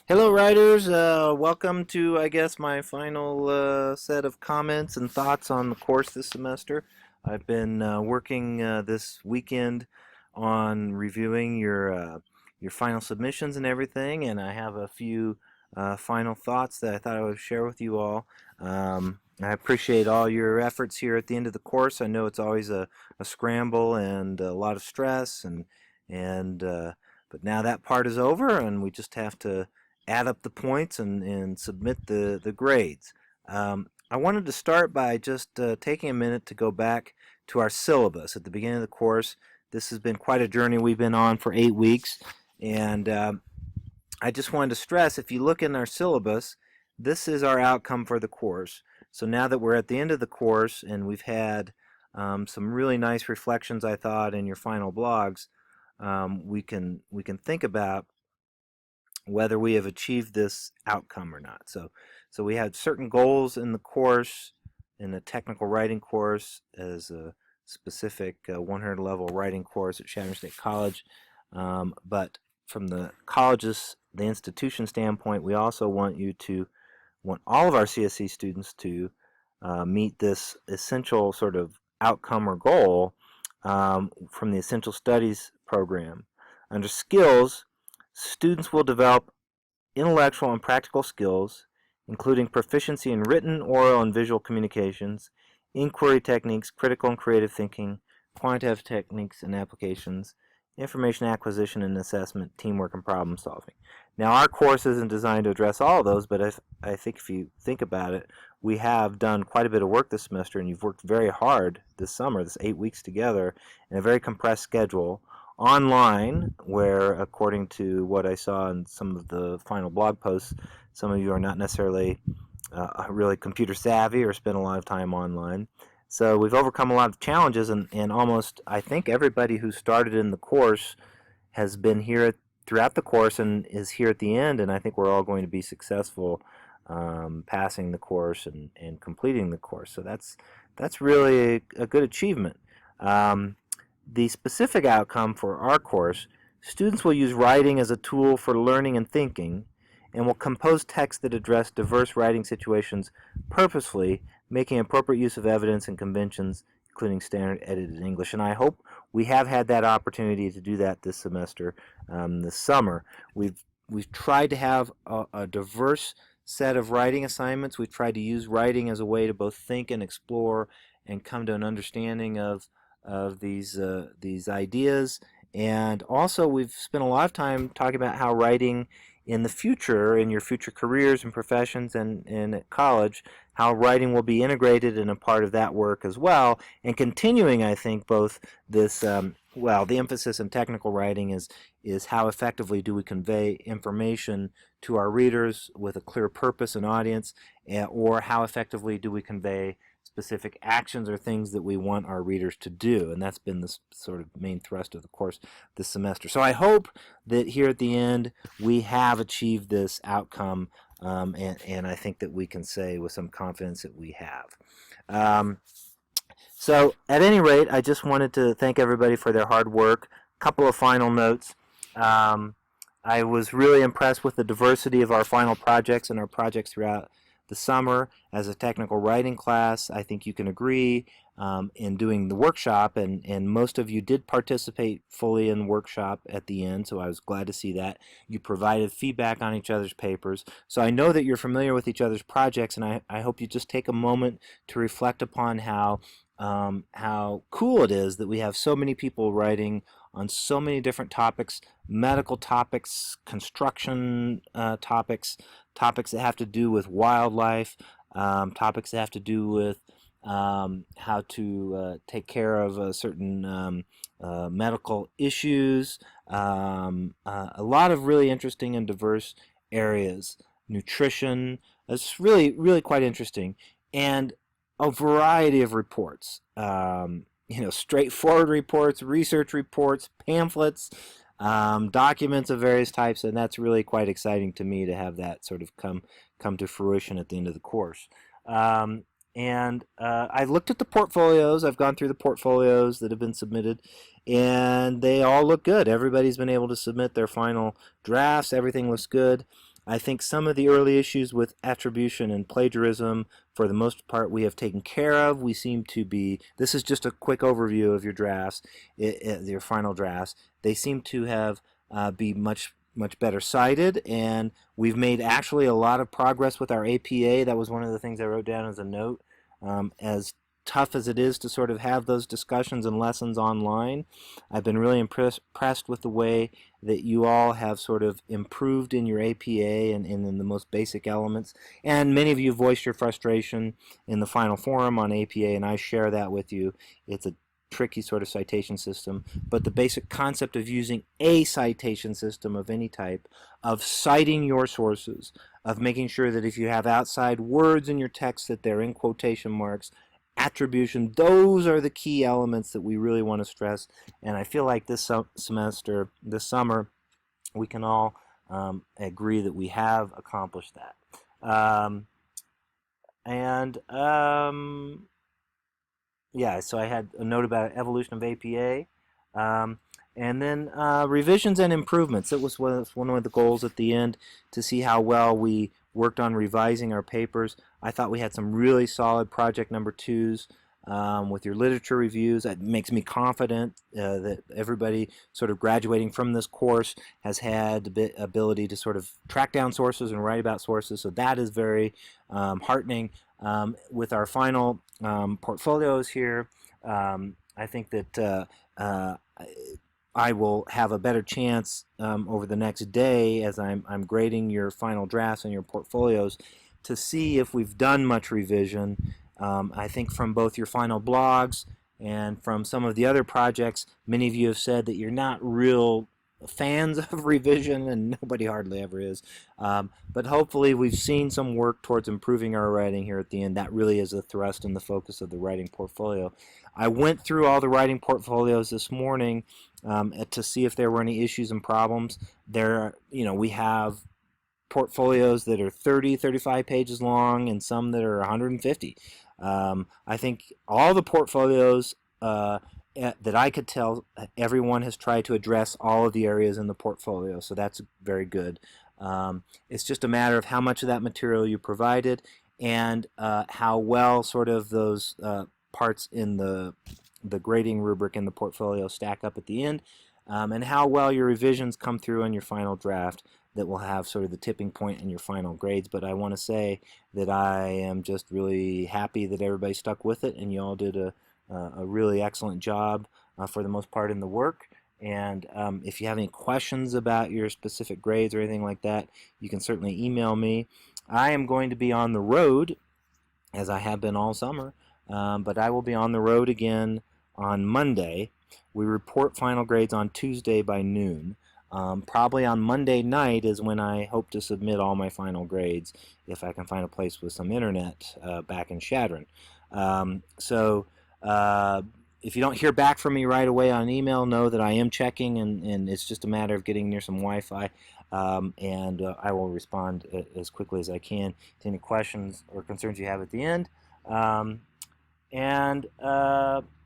Hello, writers. Welcome to, I guess, my final set of comments and thoughts on the course this semester. I've been working this weekend on reviewing your final submissions and everything, and I have a few final thoughts that I thought I would share with you all. I appreciate all your efforts here at the end of the course. I know it's always a scramble and a lot of stress, and but now that part is over, and we just have to add up the points and submit the grades. I wanted to start by just taking a minute to go back to our syllabus at the beginning of the course. This has been quite a journey we've been on for 8 weeks, and I just wanted to stress, if you look in our syllabus, this is our outcome for the course. So now that we're at the end of the course and we've had some really nice reflections, I thought, in your final blogs, we can think about whether we have achieved this outcome or not. So we had certain goals in the course, in the technical writing course, as a specific 100 level writing course at Chatham State College. But from the institution standpoint, we also want all of our CSC students to meet this essential sort of outcome or goal from the Essential Studies program. Under skills, students will develop intellectual and practical skills, including proficiency in written, oral, and visual communications, inquiry techniques, critical and creative thinking, quantitative techniques and applications, information acquisition and assessment, teamwork, and problem solving. Now, our course isn't designed to address all of those, but I think if you think about it, we have done quite a bit of work this semester, and you've worked very hard this summer, this 8 weeks together, in a very compressed schedule, online, where, according to what I saw in some of the final blog posts, some of you are not necessarily really computer savvy or spend a lot of time online. So we've overcome a lot of challenges, and almost, I think, everybody who started in the course has been here throughout the course and is here at the end, and I think we're all going to be successful passing the course and completing the course. So that's really a good achievement. The specific outcome for our course, students will use writing as a tool for learning and thinking, and will compose texts that address diverse writing situations purposefully, making appropriate use of evidence and conventions, including standard edited English. And I hope we have had that opportunity to do that this semester, this summer. We've tried to have a diverse set of writing assignments. We've tried to use writing as a way to both think and explore and come to an understanding of these ideas. And also, we've spent a lot of time talking about how writing in the future, in your future careers and professions and at college, how writing will be integrated in a part of that work as well. And continuing, I think, both this, the emphasis in technical writing is how effectively do we convey information to our readers with a clear purpose and audience, or how effectively do we convey specific actions or things that we want our readers to do. And that's been the sort of main thrust of the course this semester. So I hope that here at the end we have achieved this outcome, and I think that we can say with some confidence that we have. So at any rate, I just wanted to thank everybody for their hard work. A couple of final notes. I was really impressed with the diversity of our final projects and our projects throughout the summer as a technical writing class. I think you can agree in doing the workshop, and most of you did participate fully in the workshop at the end, so I was glad to see that. You provided feedback on each other's papers, so I know that you're familiar with each other's projects, and I hope you just take a moment to reflect upon how cool it is that we have so many people writing on so many different topics, medical topics, construction topics, topics that have to do with wildlife, topics that have to do with how to take care of certain medical issues, a lot of really interesting and diverse areas. Nutrition, it's really quite interesting. And a variety of reports, straightforward reports, research reports, pamphlets, documents of various types, and that's really quite exciting to me to have that sort of come to fruition at the end of the course. And I've looked at the portfolios. I've gone through the portfolios that have been submitted, and they all look good. Everybody's been able to submit their final drafts. Everything looks good. I think some of the early issues with attribution and plagiarism, for the most part, we have taken care of. We seem to be, this is just a quick overview of your drafts, your final drafts. They seem to have be much better cited, and we've made actually a lot of progress with our APA. That was one of the things I wrote down as a note. As tough as it is to sort of have those discussions and lessons online, I've been really impressed with the way that you all have sort of improved in your APA and in the most basic elements. And many of you voiced your frustration in the final forum on APA, and I share that with you. It's a tricky sort of citation system, but the basic concept of using a citation system of any type, of citing your sources, of making sure that if you have outside words in your text that they're in quotation marks, attribution, those are the key elements that we really want to stress. And I feel like this semester, this summer, we can all agree that we have accomplished that. Yeah, so I had a note about evolution of APA. And then revisions and improvements. It was one of the goals at the end to see how well we worked on revising our papers. I thought we had some really solid project number 2s with your literature reviews. That makes me confident that everybody sort of graduating from this course has had the ability to sort of track down sources and write about sources. So that is very heartening. With our final portfolios here, I think that I will have a better chance over the next day as I'm grading your final drafts and your portfolios to see if we've done much revision. I think from both your final blogs and from some of the other projects, many of you have said that you're not real fans of revision, and nobody hardly ever is. But hopefully we've seen some work towards improving our writing here at the end. That really is the thrust and the focus of the writing portfolio. I went through all the writing portfolios this morning to see if there were any issues and problems. We have portfolios that are 30, 35 pages long and some that are 150. I think all the portfolios that I could tell, everyone has tried to address all of the areas in the portfolio, so that's very good. It's just a matter of how much of that material you provided and how well sort of those parts in the grading rubric in the portfolio stack up at the end, and how well your revisions come through on your final draft that will have sort of the tipping point in your final grades. But I want to say that I am just really happy that everybody stuck with it, and you all did a really excellent job for the most part in the work. And if you have any questions about your specific grades or anything like that, you can certainly email me. I am going to be on the road, as I have been all summer, but I will be on the road again on Monday. We report final grades on Tuesday by noon. Probably on Monday night is when I hope to submit all my final grades, if I can find a place with some internet back in Chadron. If you don't hear back from me right away on email, know that I am checking, and it's just a matter of getting near some Wi-Fi, and I will respond as quickly as I can to any questions or concerns you have at the end.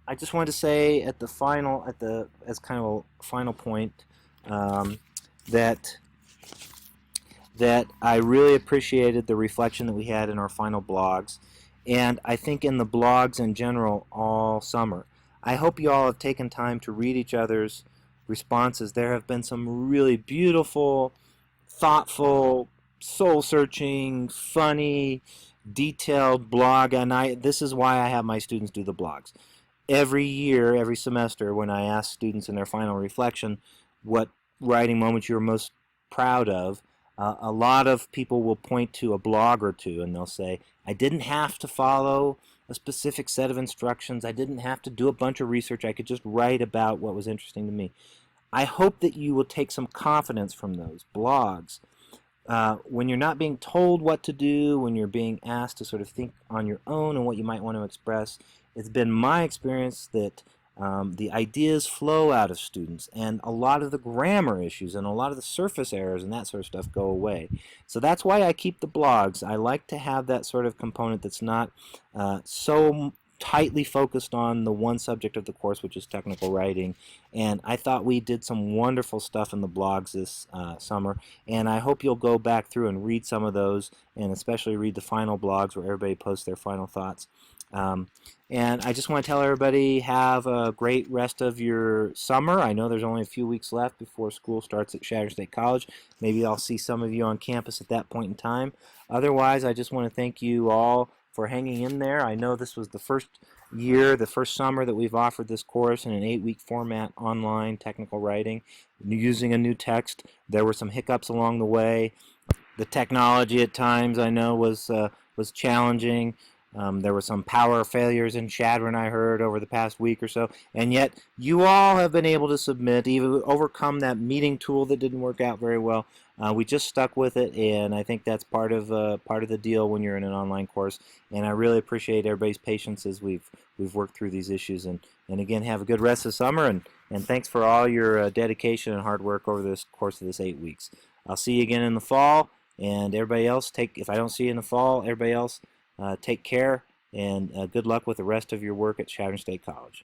I just wanted to say at the final, as kind of a final point, that I really appreciated the reflection that we had in our final blogs, and I think in the blogs in general all summer. I hope you all have taken time to read each other's responses. There have been some really beautiful, thoughtful, soul-searching, funny, detailed blog, and this is why I have my students do the blogs. Every year, every semester, when I ask students in their final reflection what writing moments you're most proud of, a lot of people will point to a blog or two, and they'll say, I didn't have to follow a specific set of instructions. I didn't have to do a bunch of research. I could just write about what was interesting to me. I hope that you will take some confidence from those blogs. When you're not being told what to do, when you're being asked to sort of think on your own and what you might want to express, it's been my experience that the ideas flow out of students, and a lot of the grammar issues and a lot of the surface errors and that sort of stuff go away. So that's why I keep the blogs. I like to have that sort of component that's not so tightly focused on the one subject of the course, which is technical writing. And I thought we did some wonderful stuff in the blogs this summer, and I hope you'll go back through and read some of those, and especially read the final blogs where everybody posts their final thoughts. Um, and I just want to tell everybody, have a great rest of your summer. I know there's only a few weeks left before school starts at Shatter State College. Maybe I'll see some of you on campus at that point in time. Otherwise, I just want to thank you all for hanging in there. I know this was the first year, the first summer that we've offered this course in an 8-week format, online technical writing, using a new text. There were some hiccups along the way. The technology at times, I know, was challenging. There were some power failures in Shadron, I heard, over the past week or so, and yet you all have been able to submit, even overcome that meeting tool that didn't work out very well. We just stuck with it, and I think that's part of the deal when you're in an online course. And I really appreciate everybody's patience as we've worked through these issues. And again, have a good rest of summer, and thanks for all your dedication and hard work over this course of this 8 weeks. I'll see you again in the fall, and everybody else, if I don't see you in the fall, everybody else, take care, and good luck with the rest of your work at Shatter State College.